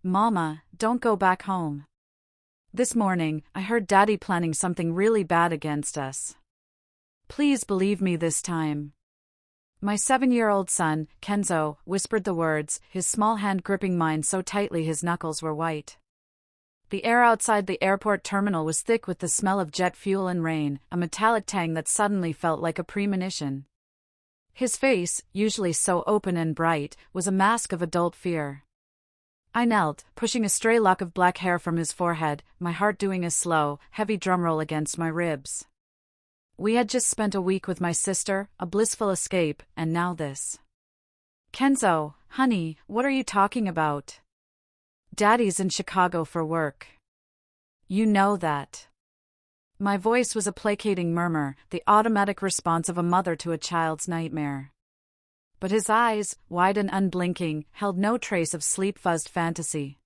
Mama, don't go back home. This morning, I heard Daddy planning something really bad against us. Please believe me this time. My 7-year-old son, Kenzo, whispered the words, his small hand gripping mine so tightly his knuckles were white. The air outside the airport terminal was thick with the smell of jet fuel and rain, a metallic tang that suddenly felt like a premonition. His face, usually so open and bright, was a mask of adult fear. I knelt, pushing a stray lock of black hair from his forehead, my heart doing a slow, heavy drumroll against my ribs. We had just spent a week with my sister, a blissful escape, and now this. Kenzo, honey, what are you talking about? Daddy's in Chicago for work. You know that. My voice was a placating murmur, the automatic response of a mother to a child's nightmare. But his eyes, wide and unblinking, held no trace of sleep-fuzzed fantasy.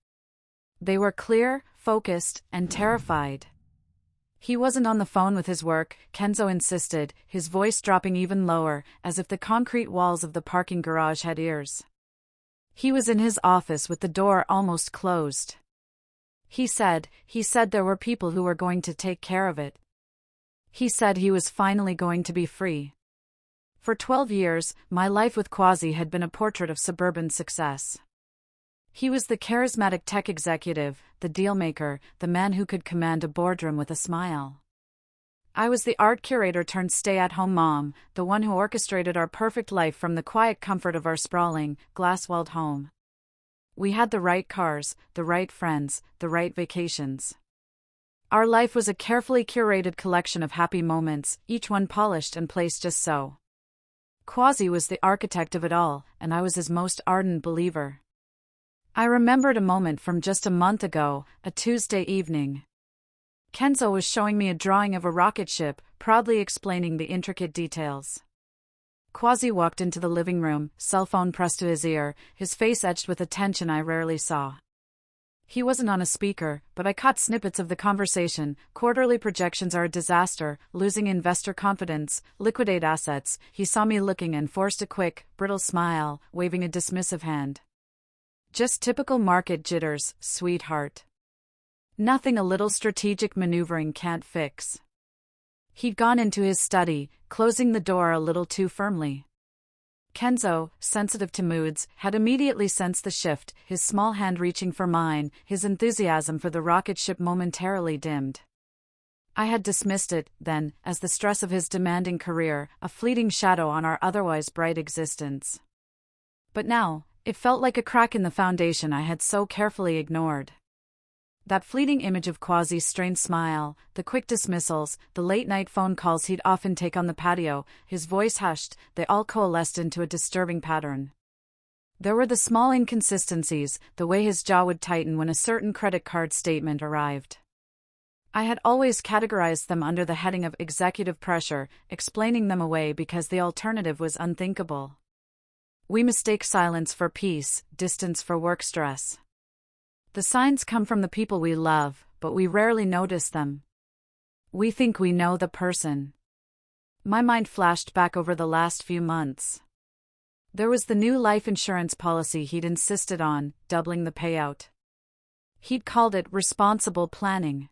They were clear, focused, and terrified. He wasn't on the phone with his work, Kenzo insisted, his voice dropping even lower, as if the concrete walls of the parking garage had ears. He was in his office with the door almost closed. He said there were people who were going to take care of it. He said he was finally going to be free. For 12 years, my life with Quasi had been a portrait of suburban success. He was the charismatic tech executive, the dealmaker, the man who could command a boardroom with a smile. I was the art curator turned stay-at-home mom, the one who orchestrated our perfect life from the quiet comfort of our sprawling, glass-walled home. We had the right cars, the right friends, the right vacations. Our life was a carefully curated collection of happy moments, each one polished and placed just so. Quasi was the architect of it all, and I was his most ardent believer. I remembered a moment from just a month ago, a Tuesday evening. Kenzo was showing me a drawing of a rocket ship, proudly explaining the intricate details. Quasi walked into the living room, cell phone pressed to his ear, his face etched with a tension I rarely saw. He wasn't on a speaker, but I caught snippets of the conversation. Quarterly projections are a disaster, losing investor confidence, liquidate assets. He saw me looking and forced a quick, brittle smile, waving a dismissive hand. Just typical market jitters, sweetheart. Nothing a little strategic maneuvering can't fix. He'd gone into his study, closing the door a little too firmly. Kenzo, sensitive to moods, had immediately sensed the shift, his small hand reaching for mine, his enthusiasm for the rocket ship momentarily dimmed. I had dismissed it, then, as the stress of his demanding career, a fleeting shadow on our otherwise bright existence. But now, it felt like a crack in the foundation I had so carefully ignored. That fleeting image of Quasi's strained smile, the quick dismissals, the late-night phone calls he'd often take on the patio, his voice hushed, they all coalesced into a disturbing pattern. There were the small inconsistencies, the way his jaw would tighten when a certain credit card statement arrived. I had always categorized them under the heading of executive pressure, explaining them away because the alternative was unthinkable. We mistake silence for peace, distance for work stress. The signs come from the people we love, but we rarely notice them. We think we know the person. My mind flashed back over the last few months. There was the new life insurance policy he'd insisted on, doubling the payout. He'd called it responsible planning.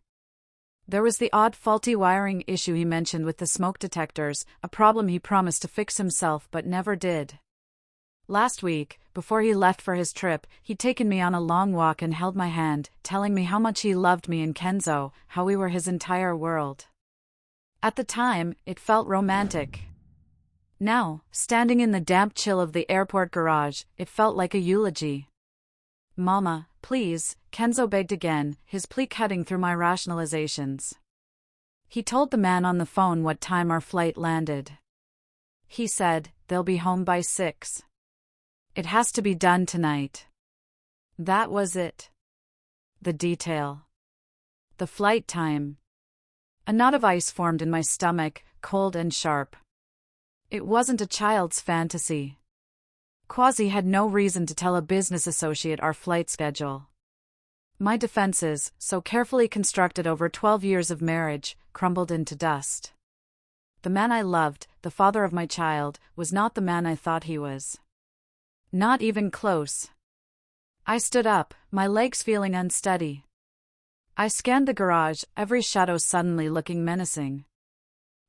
There was the odd faulty wiring issue he mentioned with the smoke detectors, a problem he promised to fix himself but never did. Last week, before he left for his trip, he'd taken me on a long walk and held my hand, telling me how much he loved me and Kenzo, how we were his entire world. At the time, it felt romantic. Now, standing in the damp chill of the airport garage, it felt like a eulogy. Mama, please, Kenzo begged again, his plea cutting through my rationalizations. He told the man on the phone what time our flight landed. He said, they'll be home by 6. It has to be done tonight. That was it. The detail. The flight time. A knot of ice formed in my stomach, cold and sharp. It wasn't a child's fantasy. Quasi had no reason to tell a business associate our flight schedule. My defenses, so carefully constructed over 12 years of marriage, crumbled into dust. The man I loved, the father of my child, was not the man I thought he was. Not even close. I stood up, my legs feeling unsteady. I scanned the garage, every shadow suddenly looking menacing.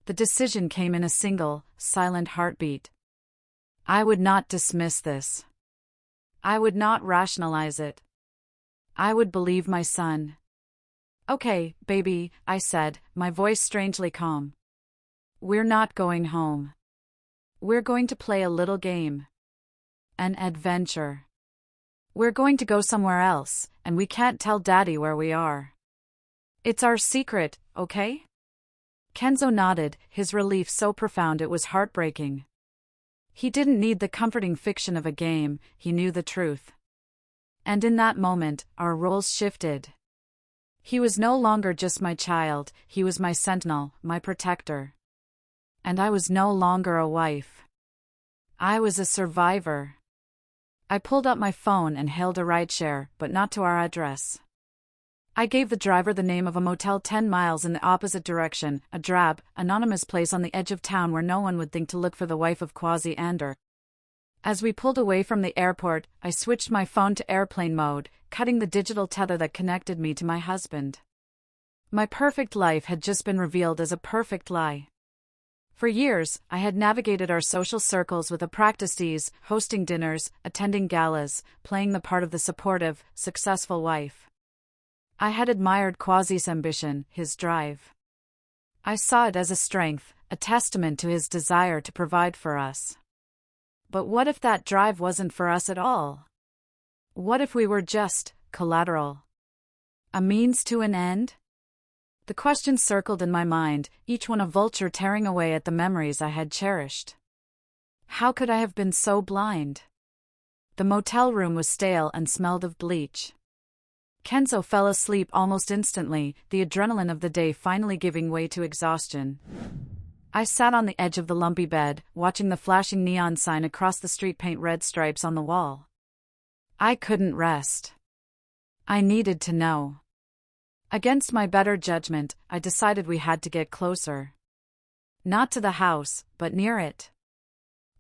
The decision came in a single, silent heartbeat. I would not dismiss this. I would not rationalize it. I would believe my son. Okay, baby, I said, my voice strangely calm. We're not going home. We're going to play a little game. An adventure. We're going to go somewhere else, and we can't tell Daddy where we are. It's our secret, okay? Kenzo nodded, his relief so profound it was heartbreaking. He didn't need the comforting fiction of a game, he knew the truth. And in that moment, our roles shifted. He was no longer just my child, he was my sentinel, my protector. And I was no longer a wife. I was a survivor. I pulled up my phone and hailed a rideshare, but not to our address. I gave the driver the name of a motel 10 miles in the opposite direction, a drab, anonymous place on the edge of town where no one would think to look for the wife of Quasi Ander. As we pulled away from the airport, I switched my phone to airplane mode, cutting the digital tether that connected me to my husband. My perfect life had just been revealed as a perfect lie. For years, I had navigated our social circles with a practiced ease, hosting dinners, attending galas, playing the part of the supportive, successful wife. I had admired Quasi's ambition, his drive. I saw it as a strength, a testament to his desire to provide for us. But what if that drive wasn't for us at all? What if we were just collateral? A means to an end? The questions circled in my mind, each one a vulture tearing away at the memories I had cherished. How could I have been so blind? The motel room was stale and smelled of bleach. Kenzo fell asleep almost instantly, the adrenaline of the day finally giving way to exhaustion. I sat on the edge of the lumpy bed, watching the flashing neon sign across the street paint red stripes on the wall. I couldn't rest. I needed to know. Against my better judgment, I decided we had to get closer. Not to the house, but near it.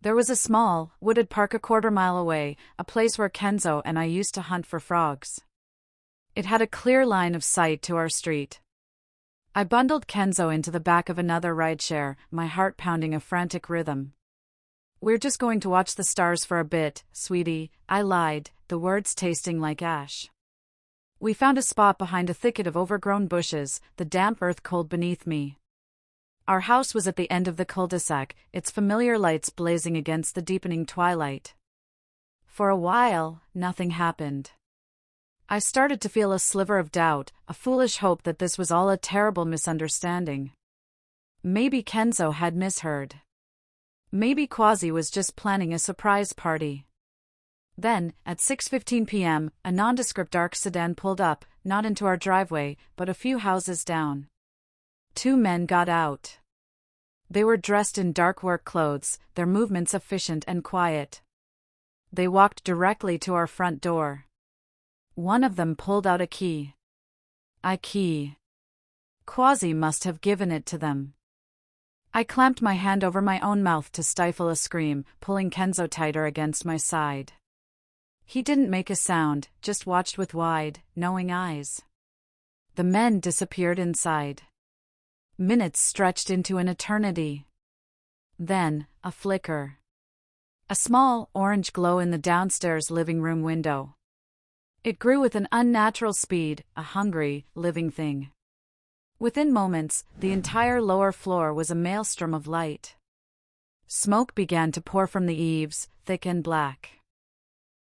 There was a small, wooded park a quarter-mile away, a place where Kenzo and I used to hunt for frogs. It had a clear line of sight to our street. I bundled Kenzo into the back of another rideshare, my heart pounding a frantic rhythm. We're just going to watch the stars for a bit, sweetie, I lied, the words tasting like ash. We found a spot behind a thicket of overgrown bushes, the damp earth cold beneath me. Our house was at the end of the cul-de-sac, its familiar lights blazing against the deepening twilight. For a while, nothing happened. I started to feel a sliver of doubt, a foolish hope that this was all a terrible misunderstanding. Maybe Kenzo had misheard. Maybe Quasi was just planning a surprise party. Then, at 6:15 p.m., a nondescript dark sedan pulled up, not into our driveway, but a few houses down. Two men got out. They were dressed in dark work clothes, their movements efficient and quiet. They walked directly to our front door. One of them pulled out a key. A key. Quasi must have given it to them. I clamped my hand over my own mouth to stifle a scream, pulling Kenzo tighter against my side. He didn't make a sound, just watched with wide, knowing eyes. The men disappeared inside. Minutes stretched into an eternity. Then, a flicker. A small, orange glow in the downstairs living room window. It grew with an unnatural speed, a hungry, living thing. Within moments, the entire lower floor was a maelstrom of light. Smoke began to pour from the eaves, thick and black.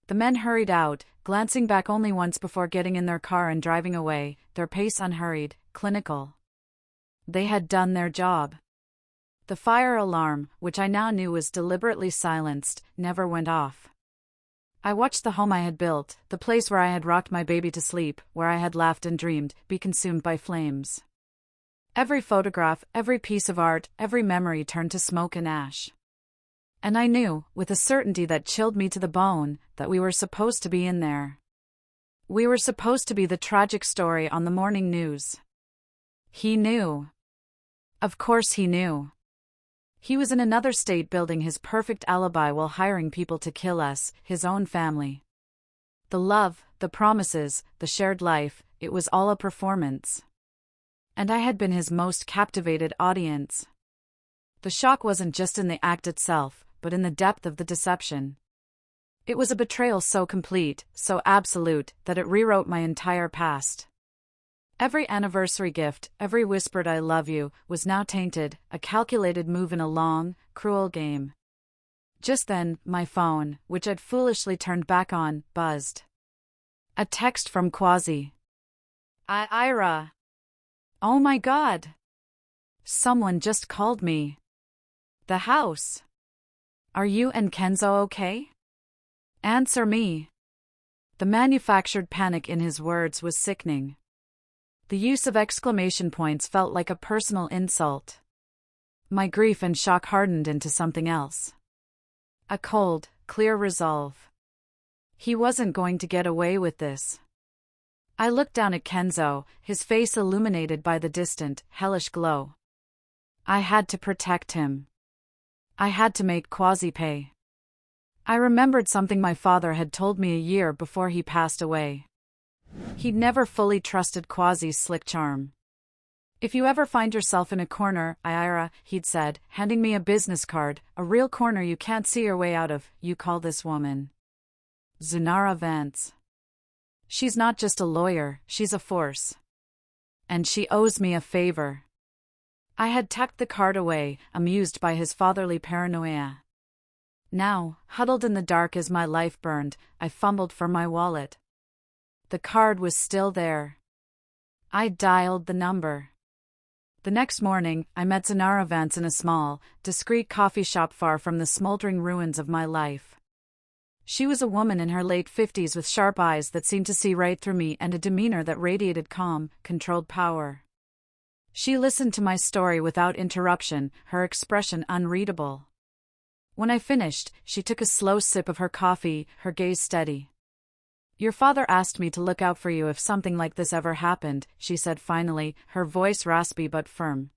The men hurried out, glancing back only once before getting in their car and driving away, their pace unhurried, clinical. They had done their job. The fire alarm, which I now knew was deliberately silenced, never went off. I watched the home I had built, the place where I had rocked my baby to sleep, where I had laughed and dreamed, be consumed by flames. Every photograph, every piece of art, every memory turned to smoke and ash. And I knew, with a certainty that chilled me to the bone, that we were supposed to be in there. We were supposed to be the tragic story on the morning news. He knew. Of course he knew. He was in another state building his perfect alibi while hiring people to kill us, his own family. The love, the promises, the shared life, it was all a performance. And I had been his most captivated audience. The shock wasn't just in the act itself, but in the depth of the deception. It was a betrayal so complete, so absolute, that it rewrote my entire past. Every anniversary gift, every whispered "I love you," was now tainted, a calculated move in a long, cruel game. Just then, my phone, which I'd foolishly turned back on, buzzed. A text from Quasi. Ira. Oh my God. Someone just called me. The house. Are you and Kenzo okay? Answer me. The manufactured panic in his words was sickening. The use of exclamation points felt like a personal insult. My grief and shock hardened into something else. A cold, clear resolve. He wasn't going to get away with this. I looked down at Kenzo, his face illuminated by the distant, hellish glow. I had to protect him. I had to make Quasi pay. I remembered something my father had told me a year before he passed away. He'd never fully trusted Quasi's slick charm. If you ever find yourself in a corner, Ira, he'd said, handing me a business card, a real corner you can't see your way out of, you call this woman Zunara Vance. She's not just a lawyer, she's a force. And she owes me a favor. I had tucked the card away, amused by his fatherly paranoia. Now, huddled in the dark as my life burned, I fumbled for my wallet. The card was still there. I dialed the number. The next morning, I met Zunara Vance in a small, discreet coffee shop far from the smoldering ruins of my life. She was a woman in her late 50s with sharp eyes that seemed to see right through me and a demeanor that radiated calm, controlled power. She listened to my story without interruption, her expression unreadable. When I finished, she took a slow sip of her coffee, her gaze steady. Your father asked me to look out for you if something like this ever happened, she said finally, her voice raspy but firm.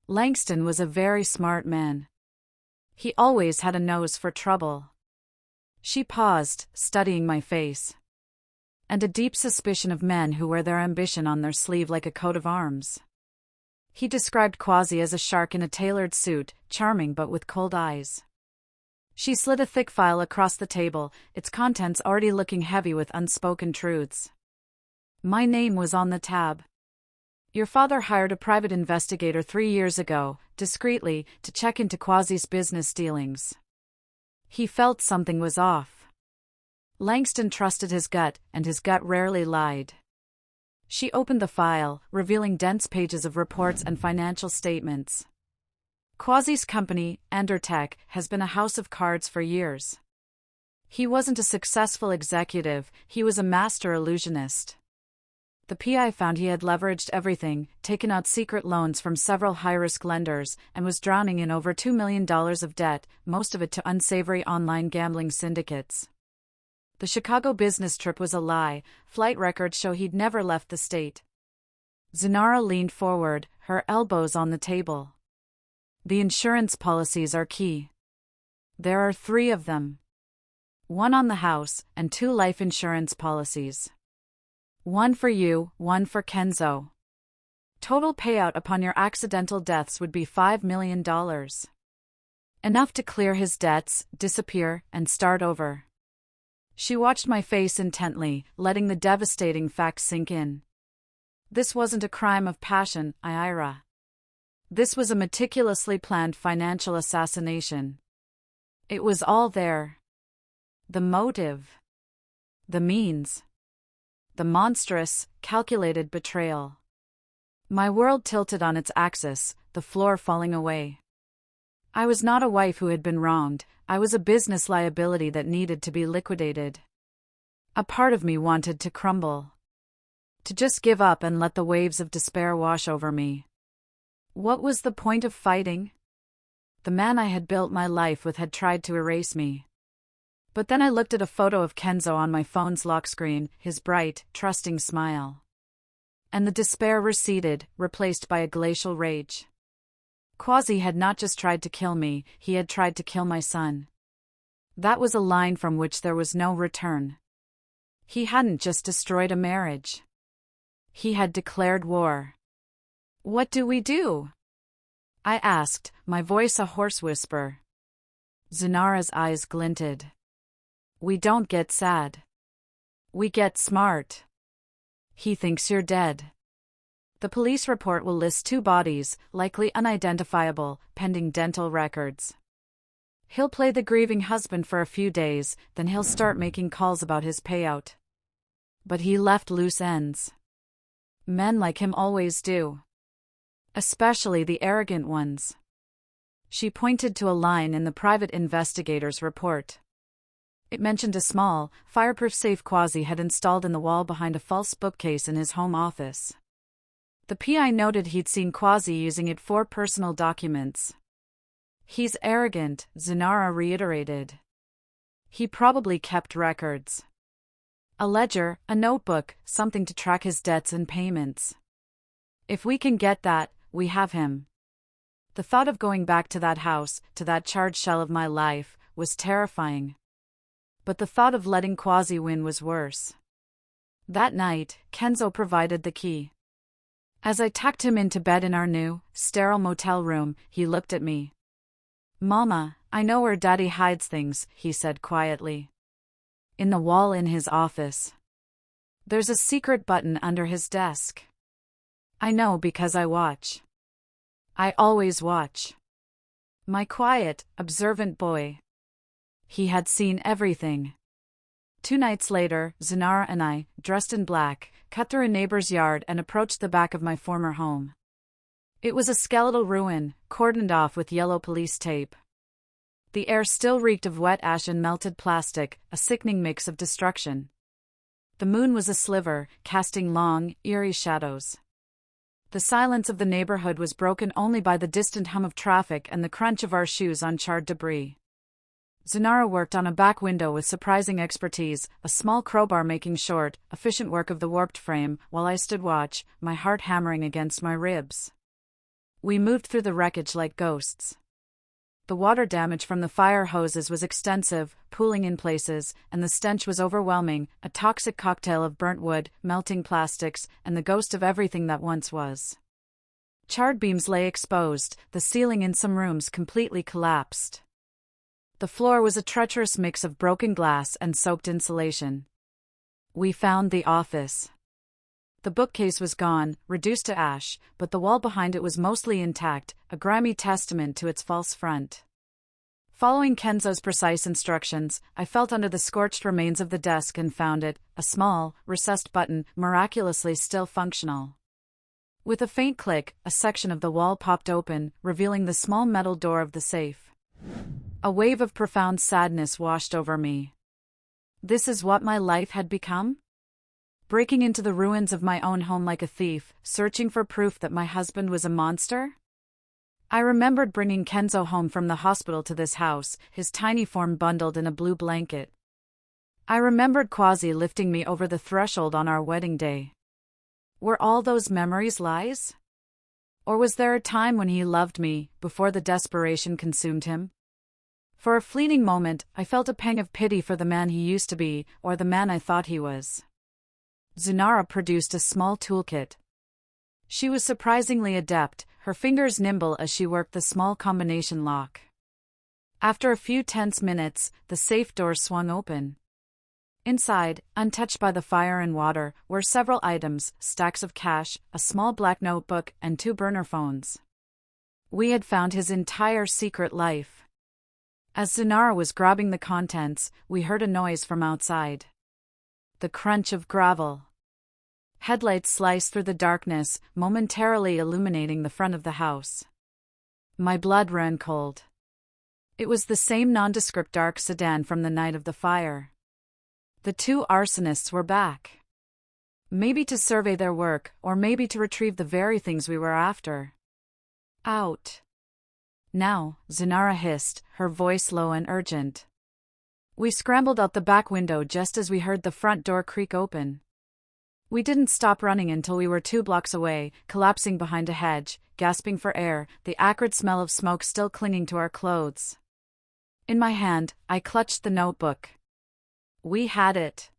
Langston was a very smart man. He always had a nose for trouble. She paused, studying my face. And a deep suspicion of men who wear their ambition on their sleeve like a coat of arms. He described Quasi as a shark in a tailored suit, charming but with cold eyes. She slid a thick file across the table, its contents already looking heavy with unspoken truths. My name was on the tab. Your father hired a private investigator 3 years ago, discreetly, to check into Quasi's business dealings. He felt something was off. Langston trusted his gut, and his gut rarely lied. She opened the file, revealing dense pages of reports and financial statements. Quasi's company, Endertech, has been a house of cards for years. He wasn't a successful executive, he was a master illusionist. The PI found he had leveraged everything, taken out secret loans from several high-risk lenders, and was drowning in over $2 million of debt, most of it to unsavory online gambling syndicates. The Chicago business trip was a lie, flight records show he'd never left the state. Zunara leaned forward, her elbows on the table. The insurance policies are key. There are 3 of them. 1 on the house, and 2 life insurance policies. 1 for you, 1 for Kenzo. Total payout upon your accidental deaths would be $5 million. Enough to clear his debts, disappear, and start over. She watched my face intently, letting the devastating facts sink in. This wasn't a crime of passion, Ira. This was a meticulously planned financial assassination. It was all there. The motive. The means. The monstrous, calculated betrayal. My world tilted on its axis, the floor falling away. I was not a wife who had been wronged, I was a business liability that needed to be liquidated. A part of me wanted to crumble. To just give up and let the waves of despair wash over me. What was the point of fighting? The man I had built my life with had tried to erase me. But then I looked at a photo of Kenzo on my phone's lock screen, his bright, trusting smile. And the despair receded, replaced by a glacial rage. Quasi had not just tried to kill me, he had tried to kill my son. That was a line from which there was no return. He hadn't just destroyed a marriage. He had declared war. "What do we do?" I asked, my voice a hoarse whisper. Zanara's eyes glinted. "We don't get sad. We get smart. He thinks you're dead. The police report will list 2 bodies, likely unidentifiable, pending dental records. He'll play the grieving husband for a few days, then he'll start making calls about his payout. But he left loose ends. Men like him always do. Especially the arrogant ones." She pointed to a line in the private investigator's report. It mentioned a small, fireproof safe Quasi had installed in the wall behind a false bookcase in his home office. The PI noted he'd seen Quasi using it for personal documents. "He's arrogant," Zanara reiterated. "He probably kept records. A ledger, a notebook, something to track his debts and payments. If we can get that, we have him." The thought of going back to that house, to that charred shell of my life, was terrifying. But the thought of letting Quasi win was worse. That night, Kenzo provided the key. As I tucked him into bed in our new, sterile motel room, he looked at me. "Mama, I know where Daddy hides things," he said quietly. "In the wall in his office. There's a secret button under his desk. I know because I watch. I always watch." My quiet, observant boy. He had seen everything. 2 nights later, Zanara and I, dressed in black, cut through a neighbor's yard and approached the back of my former home. It was a skeletal ruin, cordoned off with yellow police tape. The air still reeked of wet ash and melted plastic, a sickening mix of destruction. The moon was a sliver, casting long, eerie shadows. The silence of the neighborhood was broken only by the distant hum of traffic and the crunch of our shoes on charred debris. Zanara worked on a back window with surprising expertise, a small crowbar making short, efficient work of the warped frame, while I stood watch, my heart hammering against my ribs. We moved through the wreckage like ghosts. The water damage from the fire hoses was extensive, pooling in places, and the stench was overwhelming, a toxic cocktail of burnt wood, melting plastics, and the ghost of everything that once was. Charred beams lay exposed, the ceiling in some rooms completely collapsed. The floor was a treacherous mix of broken glass and soaked insulation. We found the office. The bookcase was gone, reduced to ash, but the wall behind it was mostly intact, a grimy testament to its false front. Following Kenzo's precise instructions, I felt under the scorched remains of the desk and found it, a small, recessed button, miraculously still functional. With a faint click, a section of the wall popped open, revealing the small metal door of the safe. A wave of profound sadness washed over me. This is what my life had become? Breaking into the ruins of my own home like a thief, searching for proof that my husband was a monster? I remembered bringing Kenzo home from the hospital to this house, his tiny form bundled in a blue blanket. I remembered Quasi lifting me over the threshold on our wedding day. Were all those memories lies? Or was there a time when he loved me, before the desperation consumed him? For a fleeting moment, I felt a pang of pity for the man he used to be, or the man I thought he was. Zanara produced a small toolkit. She was surprisingly adept, her fingers nimble as she worked the small combination lock. After a few tense minutes, the safe door swung open. Inside, untouched by the fire and water, were several items, stacks of cash, a small black notebook, and 2 burner phones. We had found his entire secret life. As Zanara was grabbing the contents, we heard a noise from outside. The crunch of gravel. Headlights sliced through the darkness, momentarily illuminating the front of the house. My blood ran cold. It was the same nondescript dark sedan from the night of the fire. The 2 arsonists were back. Maybe to survey their work, or maybe to retrieve the very things we were after. Out. Now, Zanara hissed, her voice low and urgent. We scrambled out the back window just as we heard the front door creak open. We didn't stop running until we were 2 blocks away, collapsing behind a hedge, gasping for air, the acrid smell of smoke still clinging to our clothes. In my hand, I clutched the notebook. We had it.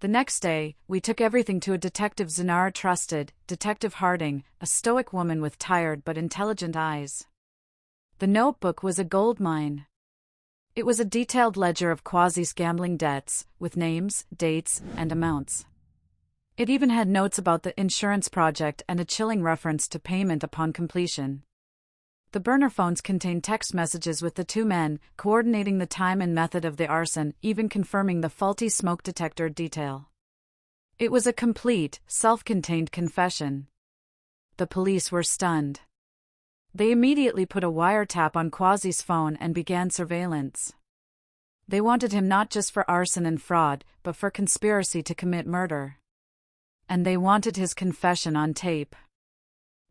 The next day, we took everything to a detective Zanara trusted, Detective Harding, a stoic woman with tired but intelligent eyes. The notebook was a goldmine. It was a detailed ledger of Quasi's gambling debts, with names, dates, and amounts. It even had notes about the insurance project and a chilling reference to payment upon completion. The burner phones contained text messages with the two men, coordinating the time and method of the arson, even confirming the faulty smoke detector detail. It was a complete, self-contained confession. The police were stunned. They immediately put a wiretap on Quasi's phone and began surveillance. They wanted him not just for arson and fraud, but for conspiracy to commit murder. And they wanted his confession on tape.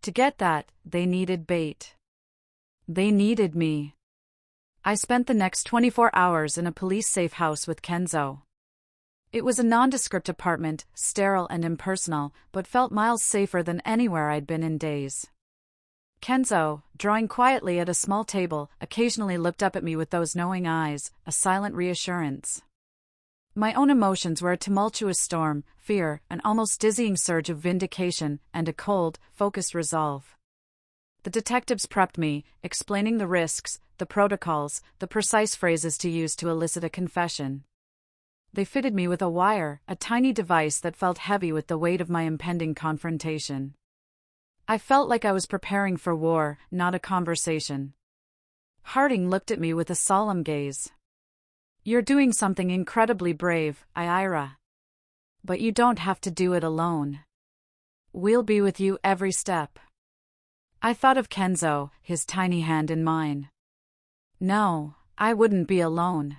To get that, they needed bait. They needed me. I spent the next 24 hours in a police-safe house with Kenzo. It was a nondescript apartment, sterile and impersonal, but felt miles safer than anywhere I'd been in days. Kenzo, drawing quietly at a small table, occasionally looked up at me with those knowing eyes, a silent reassurance. My own emotions were a tumultuous storm, fear, an almost dizzying surge of vindication, and a cold, focused resolve. The detectives prepped me, explaining the risks, the protocols, the precise phrases to use to elicit a confession. They fitted me with a wire, a tiny device that felt heavy with the weight of my impending confrontation. I felt like I was preparing for war, not a conversation. Harding looked at me with a solemn gaze. "You're doing something incredibly brave, Ira. But you don't have to do it alone. We'll be with you every step." I thought of Kenzo, his tiny hand in mine. No, I wouldn't be alone.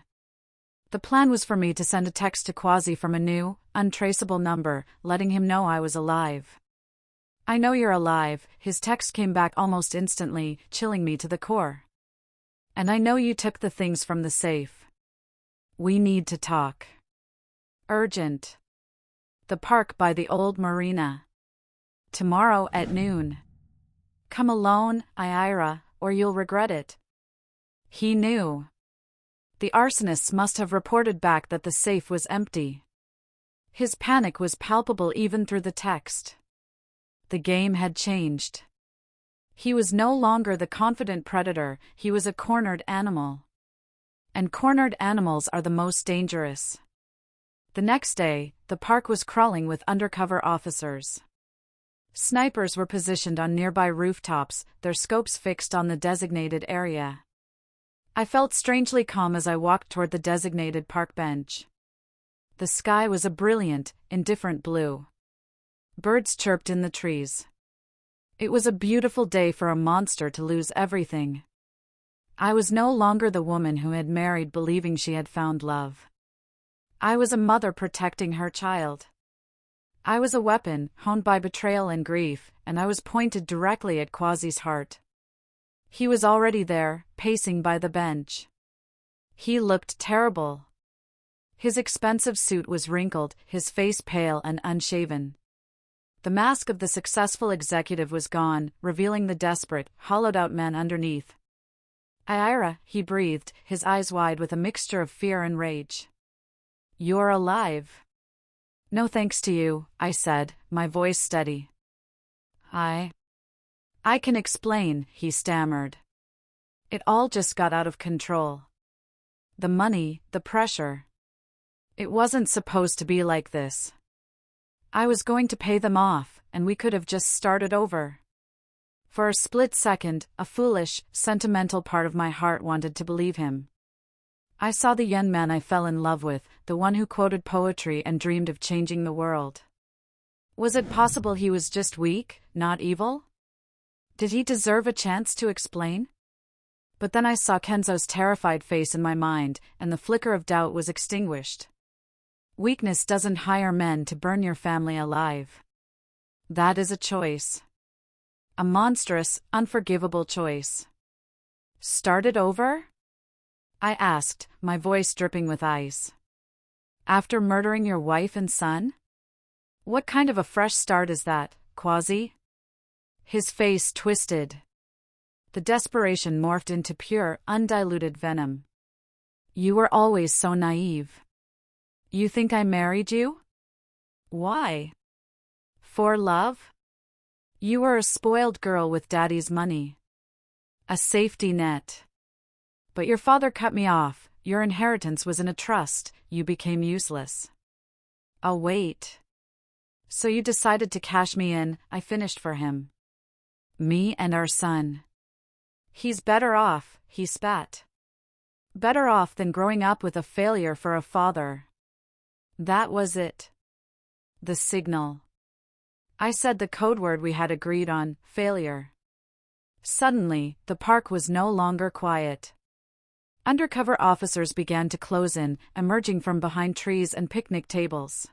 The plan was for me to send a text to Quasi from a new, untraceable number, letting him know I was alive. "I know you're alive," his text came back almost instantly, chilling me to the core. "And I know you took the things from the safe. We need to talk. Urgent. The park by the old marina. Tomorrow at noon. Come alone, Ira, or you'll regret it." He knew. The arsonists must have reported back that the safe was empty. His panic was palpable even through the text. The game had changed. He was no longer the confident predator, he was a cornered animal. And cornered animals are the most dangerous. The next day, the park was crawling with undercover officers. Snipers were positioned on nearby rooftops, their scopes fixed on the designated area. I felt strangely calm as I walked toward the designated park bench. The sky was a brilliant, indifferent blue. Birds chirped in the trees. It was a beautiful day for a monster to lose everything. I was no longer the woman who had married believing she had found love. I was a mother protecting her child. I was a weapon, honed by betrayal and grief, and I was pointed directly at Quasi's heart. He was already there, pacing by the bench. He looked terrible. His expensive suit was wrinkled, his face pale and unshaven. The mask of the successful executive was gone, revealing the desperate, hollowed-out man underneath. "Ira," he breathed, his eyes wide with a mixture of fear and rage. "You're alive." "No thanks to you," I said, my voice steady. I can explain," he stammered. "It all just got out of control. The money, the pressure. It wasn't supposed to be like this. I was going to pay them off, and we could have just started over." For a split second, a foolish, sentimental part of my heart wanted to believe him. I saw the young man I fell in love with, the one who quoted poetry and dreamed of changing the world. Was it possible he was just weak, not evil? Did he deserve a chance to explain? But then I saw Kenzo's terrified face in my mind, and the flicker of doubt was extinguished. Weakness doesn't hire men to burn your family alive. That is a choice. A monstrous, unforgivable choice. "Start it over?" I asked, my voice dripping with ice. "After murdering your wife and son? What kind of a fresh start is that, Quasi?" His face twisted. The desperation morphed into pure, undiluted venom. "You were always so naive. You think I married you? Why? For love? You were a spoiled girl with daddy's money. A safety net. But your father cut me off, your inheritance was in a trust, you became useless. Oh wait. So you decided to cash me in, I finished for him. Me and our son. He's better off, he spat. Better off than growing up with a failure for a father. That was it. The signal. I said the code word we had agreed on, failure. Suddenly, the park was no longer quiet. Undercover officers began to close in, emerging from behind trees and picnic tables.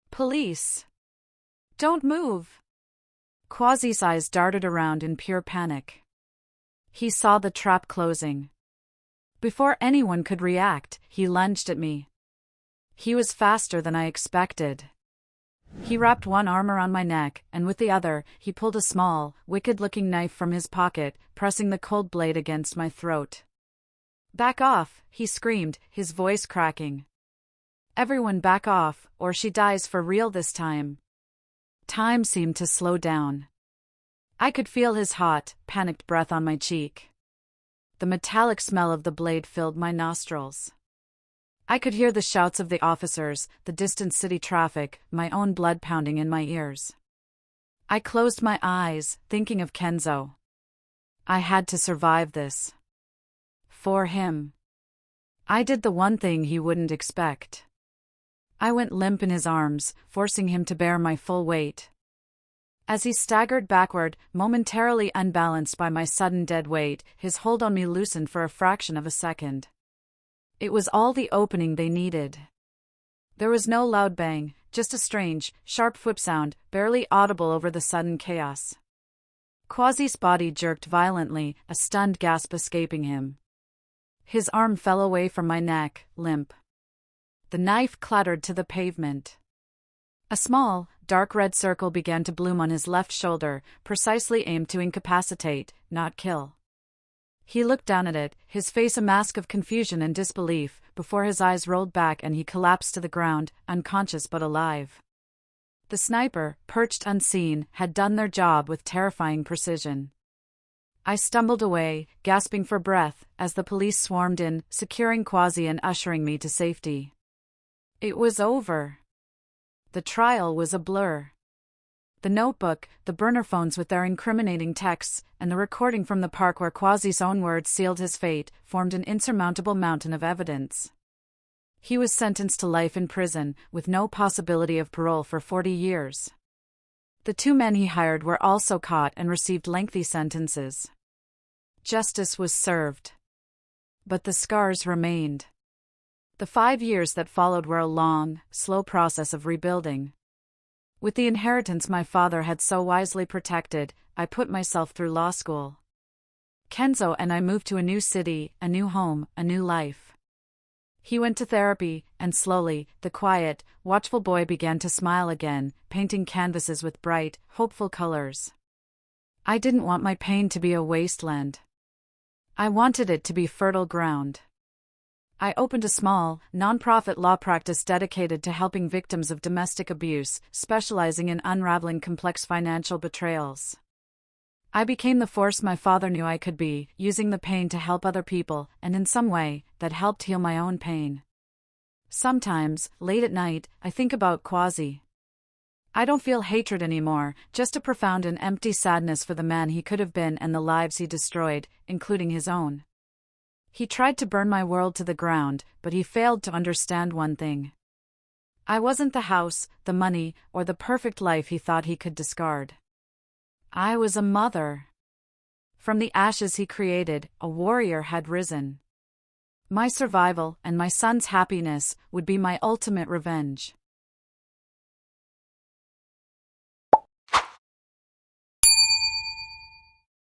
Police! Don't move! Quasi's eyes darted around in pure panic. He saw the trap closing. Before anyone could react, he lunged at me. He was faster than I expected. He wrapped one arm around my neck, and with the other, he pulled a small, wicked-looking knife from his pocket, pressing the cold blade against my throat. Back off, he screamed, his voice cracking. Everyone back off, or she dies for real this time. Time seemed to slow down. I could feel his hot, panicked breath on my cheek. The metallic smell of the blade filled my nostrils. I could hear the shouts of the officers, the distant city traffic, my own blood pounding in my ears. I closed my eyes, thinking of Kenzo. I had to survive this. For him. I did the one thing he wouldn't expect. I went limp in his arms, forcing him to bear my full weight. As he staggered backward, momentarily unbalanced by my sudden dead weight, his hold on me loosened for a fraction of a second. It was all the opening they needed. There was no loud bang, just a strange, sharp whip sound, barely audible over the sudden chaos. Quasi's body jerked violently, a stunned gasp escaping him. His arm fell away from my neck, limp. The knife clattered to the pavement. A small, dark red circle began to bloom on his left shoulder, precisely aimed to incapacitate, not kill. He looked down at it, his face a mask of confusion and disbelief, before his eyes rolled back and he collapsed to the ground, unconscious but alive. The sniper, perched unseen, had done their job with terrifying precision. I stumbled away, gasping for breath, as the police swarmed in, securing Quasi and ushering me to safety. It was over. The trial was a blur. The notebook, the burner phones with their incriminating texts, and the recording from the park where Quasi's own words sealed his fate, formed an insurmountable mountain of evidence. He was sentenced to life in prison, with no possibility of parole for 40 years. The 2 men he hired were also caught and received lengthy sentences. Justice was served. But the scars remained. The 5 years that followed were a long, slow process of rebuilding. With the inheritance my father had so wisely protected, I put myself through law school. Kenzo and I moved to a new city, a new home, a new life. He went to therapy, and slowly, the quiet, watchful boy began to smile again, painting canvases with bright, hopeful colors. I didn't want my pain to be a wasteland. I wanted it to be fertile ground. I opened a small, non-profit law practice dedicated to helping victims of domestic abuse, specializing in unraveling complex financial betrayals. I became the force my father knew I could be, using the pain to help other people, and in some way, that helped heal my own pain. Sometimes, late at night, I think about Quasi. I don't feel hatred anymore, just a profound and empty sadness for the man he could have been and the lives he destroyed, including his own. He tried to burn my world to the ground, but he failed to understand one thing. I wasn't the house, the money, or the perfect life he thought he could discard. I was a mother. From the ashes he created, a warrior had risen. My survival, and my son's happiness, would be my ultimate revenge.